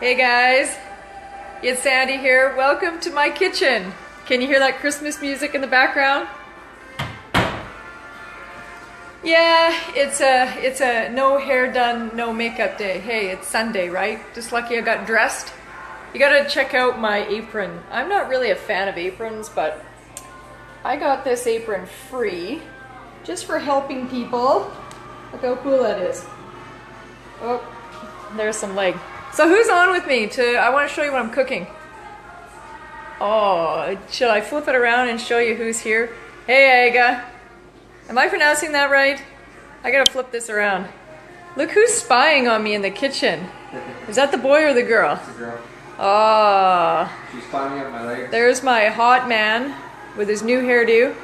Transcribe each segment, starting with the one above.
Hey guys, it's Sandy here. Welcome to my kitchen. Can you hear that Christmas music in the background? Yeah, it's a no hair done, no makeup day. Hey, it's Sunday, right? Just lucky I got dressed. You gotta check out my apron. I'm not really a fan of aprons, but I got this apron free just for helping people. Look how cool that is. Oh, there's some leg. So who's on with me? I want to show you what I'm cooking. Oh, should I flip it around and show you who's here? Hey, Aga. Am I pronouncing that right? I gotta flip this around. Look who's spying on me in the kitchen. Is that the boy or the girl? It's a girl. Oh. She's climbing up my legs. There's my hot man with his new hairdo.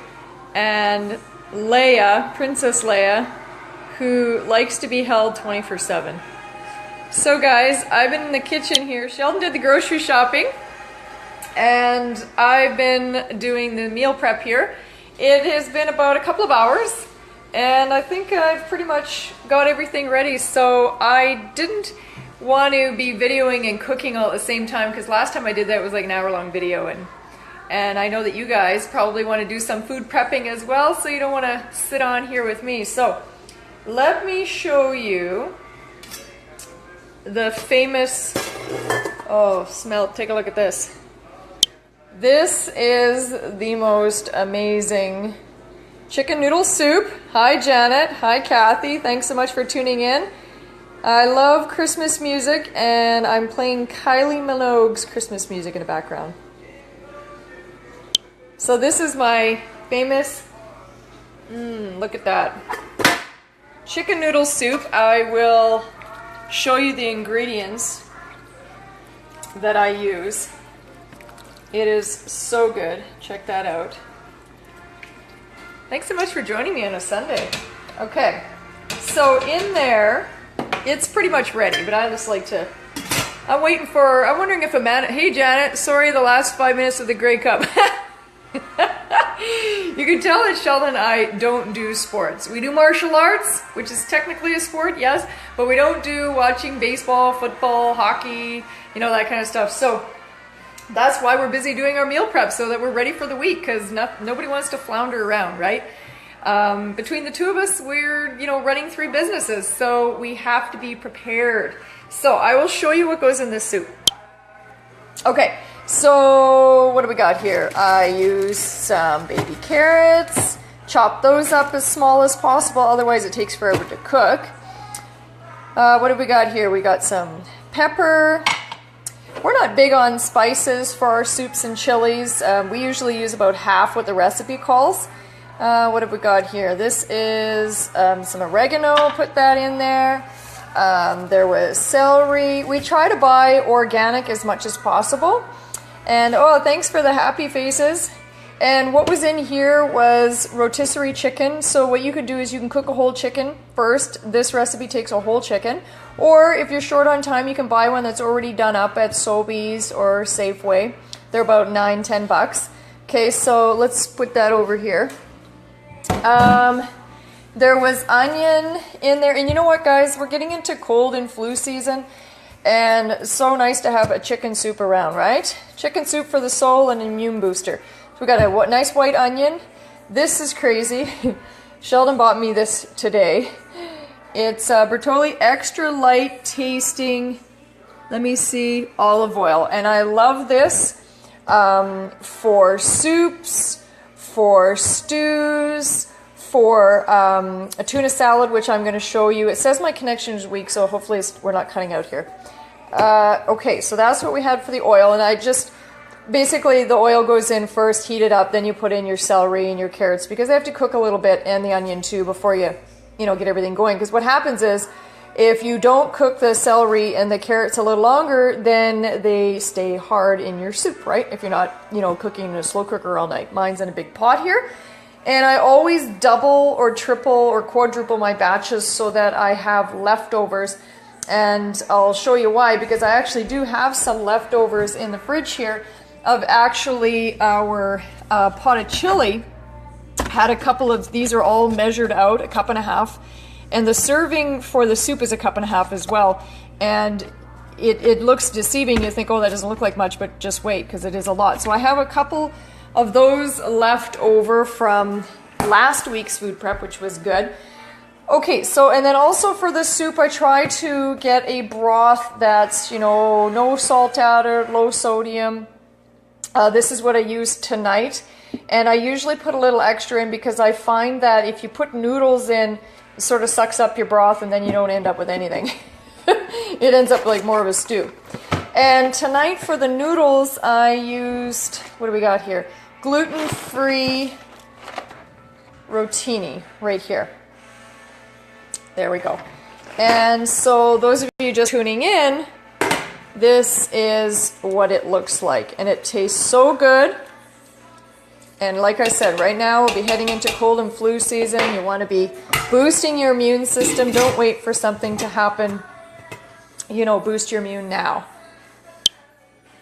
And Leia, Princess Leia, who likes to be held 24/7. So guys, I've been in the kitchen here. Sheldon did the grocery shopping and I've been doing the meal prep here. It has been about a couple of hours and I think I've pretty much got everything ready. So I didn't want to be videoing and cooking all at the same time because last time I did that it was like an hour-long video, and I know that you guys probably want to do some food prepping as well, so you don't want to sit on here with me. So let me show you the famous, oh, take a look at this. This is the most amazing chicken noodle soup. Hi Janet, hi Kathy, thanks so much for tuning in. I love Christmas music and I'm playing Kylie Minogue's Christmas music in the background. So this is my famous, look at that, chicken noodle soup. I will show you the ingredients that I use. It is so good. Check that out. Thanks so much for joining me on a Sunday. Okay, so in there, it's pretty much ready, but I just like to, I'm wondering if hey Janet, sorry the last 5 minutes of the Grey Cup. You can tell that Sheldon and I don't do sports. We do martial arts, which is technically a sport, yes, but we don't do watching baseball, football, hockey, you know, that kind of stuff. So that's why we're busy doing our meal prep, so that we're ready for the week, because nobody wants to flounder around, right? Between the two of us, we're, running 3 businesses, so we have to be prepared. So I will show you what goes in this soup. Okay. So what do we got here? I use some baby carrots, chop those up as small as possible, otherwise it takes forever to cook. What do we got here? We got some pepper. We're not big on spices for our soups and chilies. We usually use about half what the recipe calls. What have we got here? This is some oregano, put that in there. There was celery. We try to buy organic as much as possible. And oh, thanks for the happy faces. And what was in here was rotisserie chicken. So what you could do is you can cook a whole chicken first. This recipe takes a whole chicken. Or if you're short on time, you can buy one that's already done up at Sobeys or Safeway. They're about $9-10. Okay, so let's put that over here. There was onion in there. And you know what, guys? We're getting into cold and flu season. And so nice to have a chicken soup around, right? Chicken soup for the soul and an immune booster. So we got a nice white onion. This is crazy. Sheldon bought me this today. It's Bertolli extra light tasting, let me see, olive oil. And I love this for soups, for stews, for a tuna salad, which I'm going to show you. It says my connection is weak, so hopefully we're not cutting out here. Okay, so that's what we had for the oil, and I just, basically the oil goes in first, heat it up, then you put in your celery and your carrots, because they have to cook a little bit, and the onion too, before you get everything going. Because what happens is, if you don't cook the celery and the carrots a little longer, then they stay hard in your soup, right? If you're not, cooking in a slow cooker all night. Mine's in a big pot here. And I always double or triple or quadruple my batches so that I have leftovers. And I'll show you why, because I actually do have some leftovers in the fridge here of actually our pot of chili. Had a couple of, these are all measured out, 1.5 cups. And the serving for the soup is 1.5 cups as well. And it looks deceiving. You think, oh, that doesn't look like much, but just wait, because it is a lot. So I have a couple of those left over from last week's food prep, which was good. Okay, so and then also for the soup, I try to get a broth that's, you know, no salt added, low sodium. This is what I used tonight, and I usually put a little extra in because I find that if you put noodles in, it sort of sucks up your broth, and then you don't end up with anything. It ends up like more of a stew. And tonight for the noodles, I used, what do we got here? Gluten-free rotini right here. There we go. And so those of you just tuning in, this is what it looks like. And it tastes so good. And like I said, right now we'll be heading into cold and flu season. You want to be boosting your immune system. Don't wait for something to happen. You know, boost your immune now.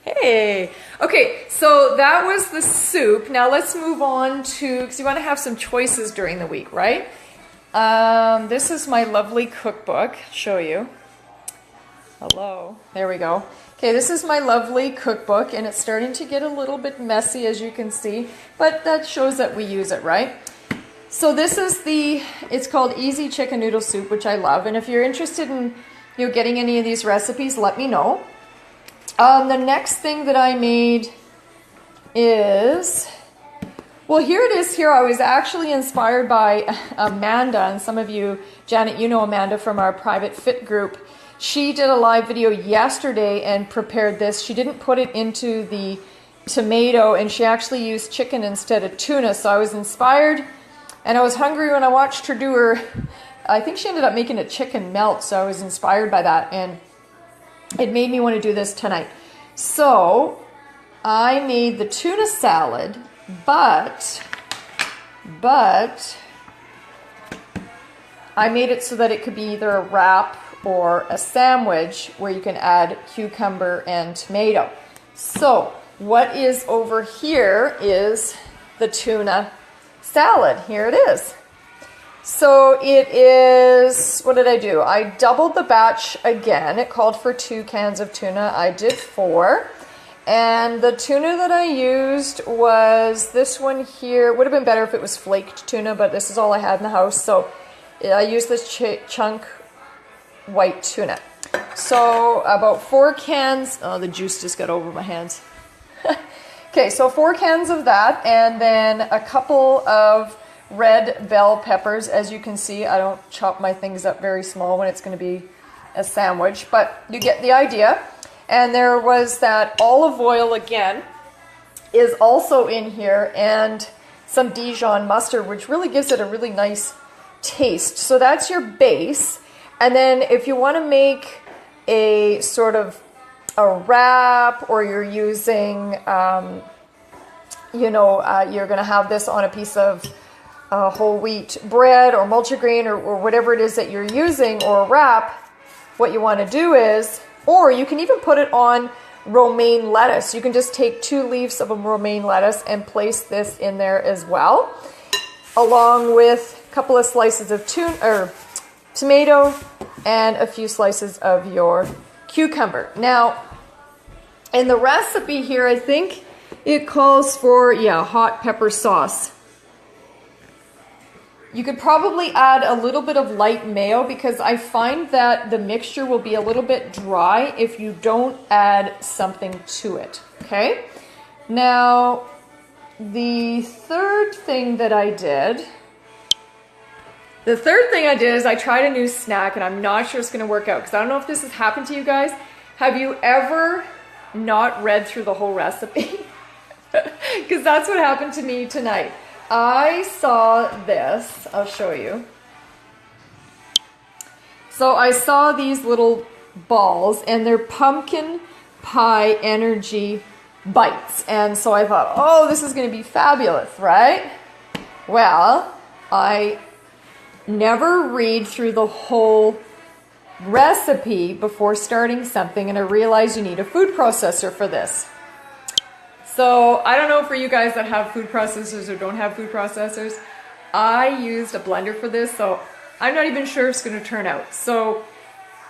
Hey, okay, so that was the soup. Now let's move on to, because you want to have some choices during the week, right? This is my lovely cookbook. I'll show you. Hello, there we go. Okay, this is my lovely cookbook, and it's starting to get a little bit messy, as you can see, but that shows that we use it, right? So this is it's called Easy Chicken Noodle Soup, which I love, and if you're interested in, you know, getting any of these recipes, let me know. The next thing that I made is, well, here it is here. I was actually inspired by Amanda, and some of you, Janet, you know Amanda from our private fit group. She did a live video yesterday and prepared this. She didn't put it into the tomato, and she actually used chicken instead of tuna. So I was inspired, and I was hungry when I watched her do her, I think she ended up making a chicken melt, so I was inspired by that, and it made me want to do this tonight. So I made the tuna salad, but I made it so that it could be either a wrap or a sandwich where you can add cucumber and tomato. So what is over here is the tuna salad. Here it is. So it is, what did I do? I doubled the batch again. It called for 2 cans of tuna. I did 4. And the tuna that I used was this one here. Would have been better if it was flaked tuna, but this is all I had in the house. So I used this chunk white tuna. So about 4 cans. Oh, the juice just got over my hands. Okay, so 4 cans of that, and then a couple of red bell peppers. As you can see, I don't chop my things up very small when it's going to be a sandwich, but you get the idea. And there was that olive oil again is also in here, and some Dijon mustard, which really gives it a really nice taste. So that's your base. And then if you want to make a sort of a wrap, or you're using, you're going to have this on a piece of whole wheat bread or multigrain or whatever it is that you're using, or a wrap, what you want to do is, or you can even put it on romaine lettuce. You can just take 2 leaves of a romaine lettuce and place this in there as well, along with a couple of slices of tomato and a few slices of your cucumber. Now, in the recipe here, I think it calls for, hot pepper sauce. You could probably add a little bit of light mayo, because I find that the mixture will be a little bit dry if you don't add something to it, okay? Now, the third thing I did is I tried a new snack, and I'm not sure it's going to work out, because I don't know if this has happened to you guys. Have you ever not read through the whole recipe? Because that's what happened to me tonight. I saw this, I'll show you. So I saw these little balls, and they're pumpkin pie energy bites. And so I thought, oh, this is going to be fabulous, right? Well, I never read through the whole recipe before starting something, and I realized you need a food processor for this. So I don't know for you guys that have food processors or don't have food processors. I used a blender for this, so I'm not even sure it's going to turn out. So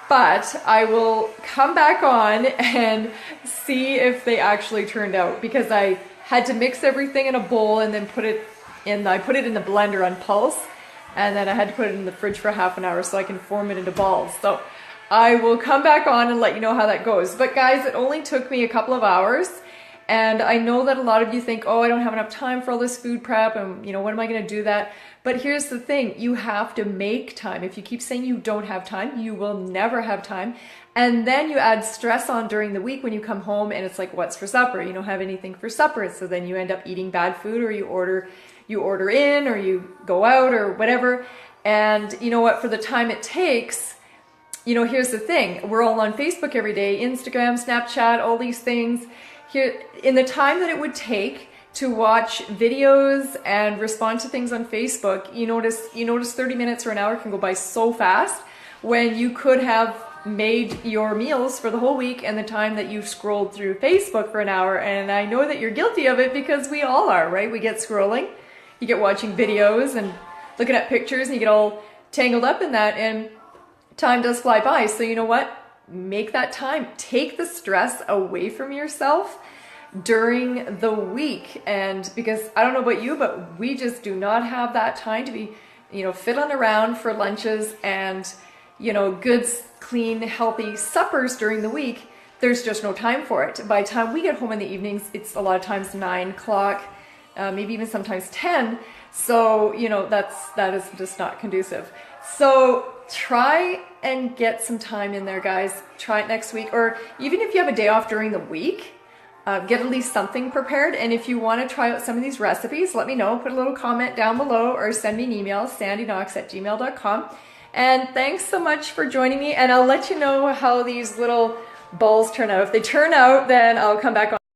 but I will come back on and see if they actually turned out, because I had to mix everything in a bowl and then I put it in the blender on pulse, and then I had to put it in the fridge for half an hour so I can form it into balls. So I will come back on and let you know how that goes. But guys, it only took me a couple of hours. And I know that a lot of you think, oh, I don't have enough time for all this food prep, and when am I going to do that? But here's the thing, you have to make time. If you keep saying you don't have time, you will never have time. And then you add stress on during the week when you come home and it's like, what's for supper? You don't have anything for supper. So then you end up eating bad food, or you order in, or you go out or whatever. And you know what, for the time it takes, here's the thing, we're all on Facebook every day, Instagram, Snapchat, all these things. Here, in the time that it would take to watch videos and respond to things on Facebook, you notice 30 minutes or an hour can go by so fast, when you could have made your meals for the whole week and the time that you scrolled through Facebook for an hour. And I know that you're guilty of it, because we all are, right? We get scrolling, you get watching videos and looking at pictures, and you get all tangled up in that, and time does fly by. So you know what? Make that time. Take the stress away from yourself during the week. And because I don't know about you, but we just do not have that time to be, fiddling around for lunches and, good, clean, healthy suppers during the week. There's just no time for it. By the time we get home in the evenings, it's a lot of times 9 o'clock, maybe even sometimes 10. So, that is just not conducive. So try and get some time in there, guys. Try it next week, or even if you have a day off during the week, get at least something prepared. And if you want to try out some of these recipes, let me know. Put a little comment down below, or send me an email, sandyknox@gmail.com. And thanks so much for joining me, and I'll let you know how these little balls turn out. If they turn out, then I'll come back on.